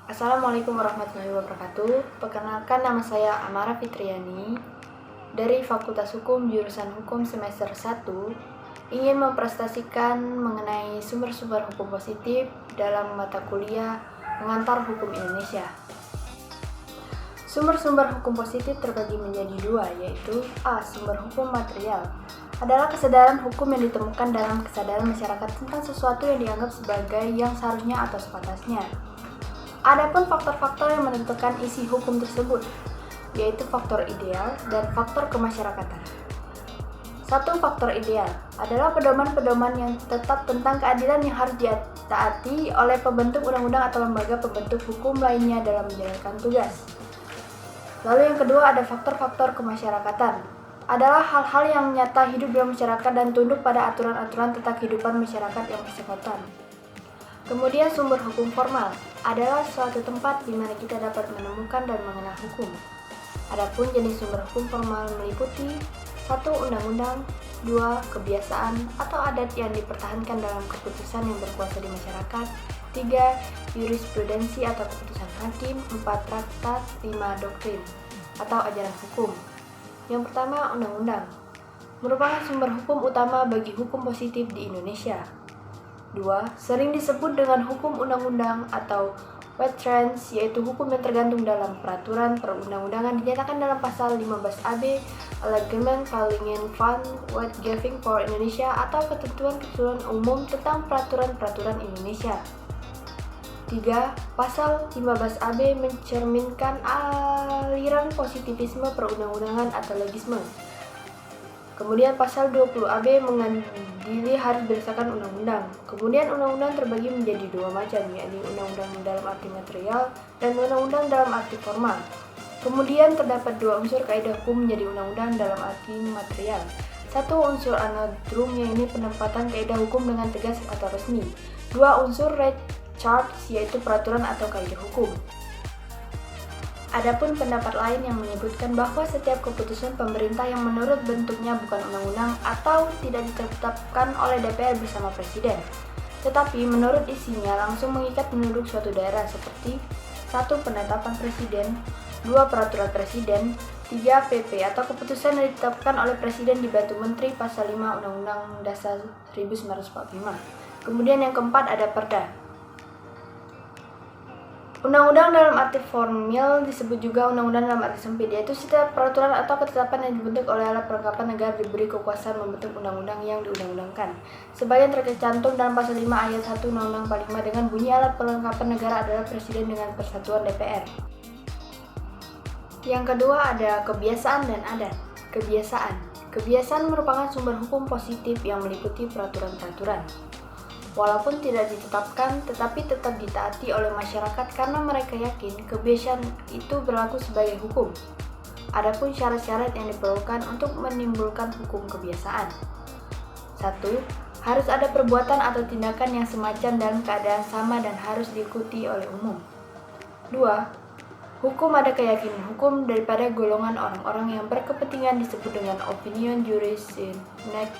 Assalamualaikum warahmatullahi wabarakatuh. Perkenalkan, nama saya Amara Fitriani dari Fakultas Hukum jurusan Hukum semester 1, ingin mempresentasikan mengenai sumber-sumber hukum positif dalam mata kuliah Pengantar Hukum Indonesia. Sumber-sumber hukum positif terbagi menjadi dua, yaitu A. Sumber hukum material adalah kesadaran hukum yang ditemukan dalam kesadaran masyarakat tentang sesuatu yang dianggap sebagai yang seharusnya atau sepantasnya. Adapun faktor-faktor yang menentukan isi hukum tersebut, yaitu faktor ideal dan faktor kemasyarakatan. Satu, faktor ideal adalah pedoman-pedoman yang tetap tentang keadilan yang harus ditaati oleh pembentuk undang-undang atau lembaga pembentuk hukum lainnya dalam menjalankan tugas. Lalu yang kedua, ada faktor-faktor kemasyarakatan. Adalah hal-hal yang nyata hidup dalam masyarakat dan tunduk pada aturan-aturan tentang kehidupan masyarakat yang bersangkutan. Kemudian sumber hukum formal adalah suatu tempat di mana kita dapat menemukan dan mengenal hukum. Adapun jenis sumber hukum formal meliputi 1. Undang-undang, 2. Kebiasaan atau adat yang dipertahankan dalam keputusan yang berkuasa di masyarakat, 3. Jurisprudensi atau keputusan hakim, 4. Traktat, 5. Doktrin atau ajaran hukum. Yang pertama, undang-undang merupakan sumber hukum utama bagi hukum positif di Indonesia. 2. Sering disebut dengan hukum undang-undang atau wet trends, yaitu hukum yang tergantung dalam peraturan perundang-undangan dinyatakan dalam pasal 15AB Allegemen Kalingen van Wetgeving for Indonesia atau ketentuan-ketentuan umum tentang peraturan-peraturan Indonesia. 3. Pasal 15AB mencerminkan aliran positivisme perundang-undangan atau legisme. Kemudian pasal 20AB mengadili harus berdasarkan undang-undang. Kemudian undang-undang terbagi menjadi dua macam, yakni undang-undang dalam arti material dan undang-undang dalam arti formal. Kemudian terdapat dua unsur kaidah hukum menjadi undang-undang dalam arti material. 1. Unsur anadrum, yaitu penempatan kaidah hukum dengan tegas atau resmi. 2. Unsur recharge, yaitu peraturan atau kaidah hukum. Adapun pendapat lain yang menyebutkan bahwa setiap keputusan pemerintah yang menurut bentuknya bukan undang-undang atau tidak ditetapkan oleh DPR bersama Presiden, tetapi menurut isinya langsung mengikat penduduk suatu daerah seperti 1. Penetapan Presiden, 2. Peraturan Presiden, 3. PP atau keputusan yang ditetapkan oleh Presiden dibantu Menteri pasal 5 Undang-Undang Dasar 1945. Kemudian yang keempat ada Perda. Undang-undang dalam arti formal disebut juga undang-undang dalam arti sempit, yaitu setiap peraturan atau ketetapan yang dibentuk oleh alat perlengkapan negara diberi kekuasaan membentuk undang-undang yang diundang-undangkan. Sebagian tercantum dalam pasal 5 ayat 1 Undang-Undang 45 dengan bunyi alat perlengkapan negara adalah Presiden dengan persatuan DPR. Yang kedua ada kebiasaan dan adat. Kebiasaan merupakan sumber hukum positif yang meliputi peraturan-peraturan. Walaupun tidak ditetapkan, tetapi tetap ditaati oleh masyarakat karena mereka yakin kebiasaan itu berlaku sebagai hukum. Adapun syarat-syarat yang diperlukan untuk menimbulkan hukum kebiasaan. 1. Harus ada perbuatan atau tindakan yang semacam dalam keadaan sama dan harus diikuti oleh umum. 2. Hukum ada keyakinan hukum daripada golongan orang-orang yang berkepentingan disebut dengan opinion juris in nec.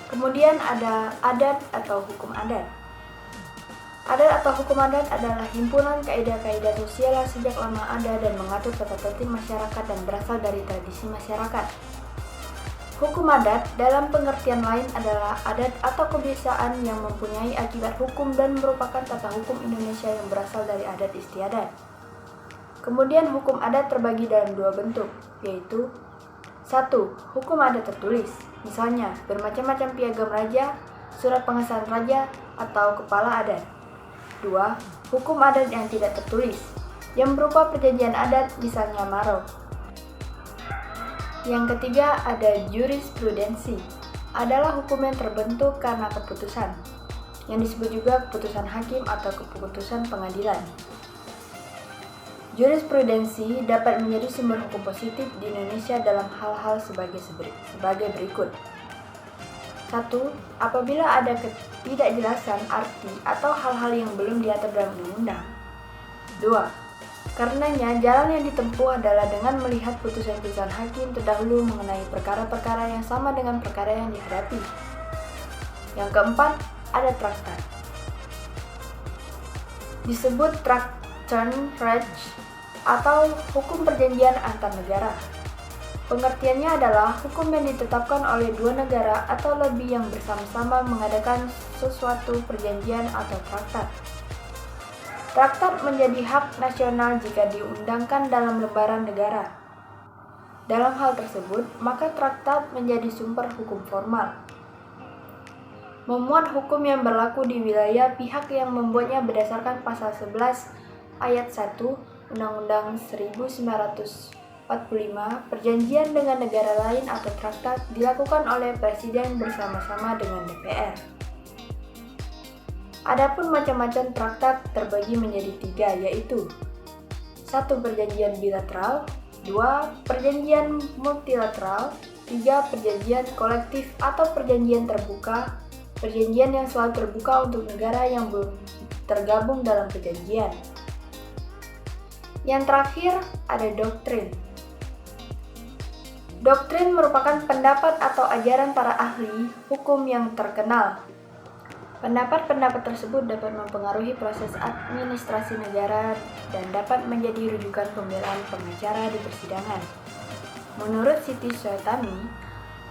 Kemudian ada adat atau hukum adat. Adat atau hukum adat adalah himpunan kaidah-kaidah sosial yang sejak lama ada dan mengatur tata tertib masyarakat dan berasal dari tradisi masyarakat. Hukum adat dalam pengertian lain adalah adat atau kebiasaan yang mempunyai akibat hukum dan merupakan tata hukum Indonesia yang berasal dari adat istiadat. Kemudian hukum adat terbagi dalam dua bentuk, yaitu 1. Hukum adat tertulis, misalnya bermacam-macam piagam raja, surat pengesahan raja, atau kepala adat. 2. Hukum adat yang tidak tertulis, yang berupa perjanjian adat, misalnya maro. Yang ketiga ada jurisprudensi, adalah hukum yang terbentuk karena keputusan, yang disebut juga keputusan hakim atau keputusan pengadilan. Jurisprudensi dapat menjadi sumber hukum positif di Indonesia dalam hal-hal sebagai berikut. 1. Apabila ada ketidakjelasan arti atau hal-hal yang belum diatur dalam undang-undang. 2. Karenanya, jalan yang ditempuh adalah dengan melihat putusan-putusan hakim terdahulu mengenai perkara-perkara yang sama dengan perkara yang dihadapi. Yang keempat, ada traktat. disebut Traktatenrecht atau hukum perjanjian antar negara. Pengertiannya adalah hukum yang ditetapkan oleh dua negara atau lebih yang bersama-sama mengadakan sesuatu perjanjian atau traktat. Traktat menjadi hak nasional jika diundangkan dalam lembaran negara. Dalam hal tersebut, maka traktat menjadi sumber hukum formal. Memuat hukum yang berlaku di wilayah pihak yang membuatnya berdasarkan pasal 11 ayat 1 Undang-Undang 1945, perjanjian dengan negara lain atau traktat dilakukan oleh Presiden bersama-sama dengan DPR. Adapun macam-macam traktat terbagi menjadi 3, yaitu 1. Perjanjian bilateral, 2. Perjanjian multilateral, 3. Perjanjian kolektif atau perjanjian terbuka, perjanjian yang selalu terbuka untuk negara yang belum tergabung dalam perjanjian. Yang terakhir ada doktrin. Doktrin merupakan pendapat atau ajaran para ahli hukum yang terkenal. Pendapat-pendapat tersebut dapat mempengaruhi proses administrasi negara dan dapat menjadi rujukan pembelaan pengacara di persidangan. Menurut Siti Suetami,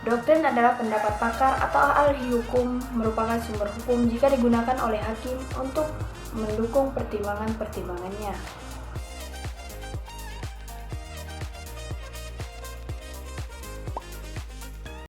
doktrin adalah pendapat pakar atau ahli hukum, merupakan sumber hukum jika digunakan oleh hakim untuk mendukung pertimbangan-pertimbangannya.